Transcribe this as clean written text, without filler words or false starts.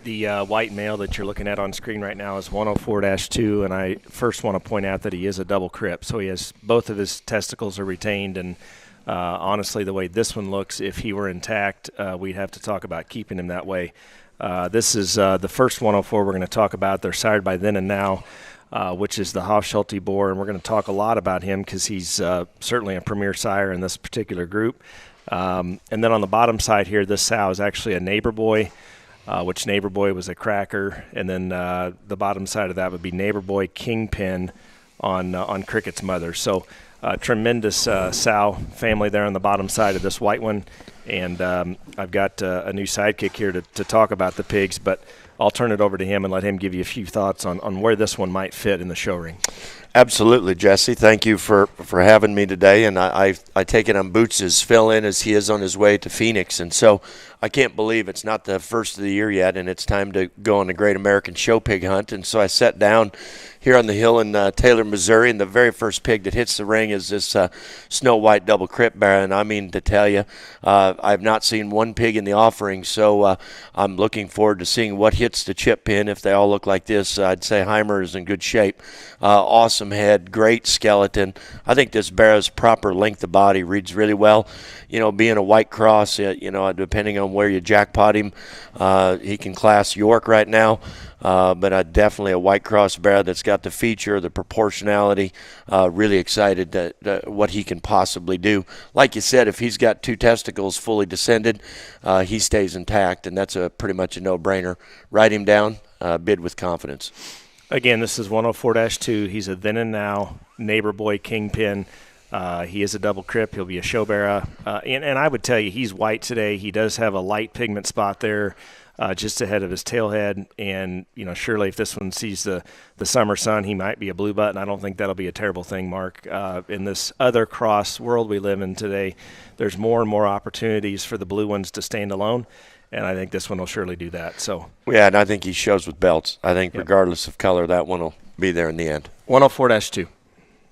The white male that you're looking at on screen right now is 104-2, and I first want to point out that he is a double crip, so he has both of his testicles are retained, and honestly, the way this one looks, if he were intact, we'd have to talk about keeping him that way. This is the first 104 we're going to talk about. They're sired by Then and Now, which is the Hofschulte boar, and we're going to talk a lot about him because he's certainly a premier sire in this particular group. And then on the bottom side here, this sow is actually a neighbor boy, which neighbor boy was a cracker, and then the bottom side of that would be neighbor boy kingpin on Cricket's mother. So tremendous sow family there on the bottom side of this white one, and I've got a new sidekick here to talk about the pigs, but I'll turn it over to him and let him give you a few thoughts on where this one might fit in the show ring. Absolutely, Jesse. Thank you for having me today. And I take it on Boots' fill-in as he is on his way to Phoenix. And so I can't believe it's not the first of the year yet, and it's time to go on the Great American Show Pig Hunt. And so I sat down here on the hill in Taylor, Missouri, and the very first pig that hits the ring is this Snow White double crip bear. And I mean to tell you, I've not seen one pig in the offering, so I'm looking forward to seeing what hits the chip pin. If they all look like this, I'd say Heimer is in good shape. Awesome head, great skeleton. I think this bear's proper length of body reads really well. You know, being a white cross, depending on where you jackpot him, he can class York right now. But definitely a white cross bear that's got the feature, the proportionality. Really excited that what he can possibly do. Like you said, if he's got two testicles fully descended, he stays intact, and that's pretty much a no-brainer. Write him down, bid with confidence. Again, this is 104-2. He's a Then and Now neighbor boy kingpin. He is a double crip. He'll be a show bearer. And I would tell you he's white today. He does have a light pigment spot there just ahead of his tailhead. And, surely if this one sees the summer sun, he might be a blue button. I don't think that'll be a terrible thing, Mark. In this other cross world we live in today, there's more and more opportunities for the blue ones to stand alone. And I think this one will surely do that. So yeah, and I think he shows with belts. I think regardless of color, that one will be there in the end. 104-2.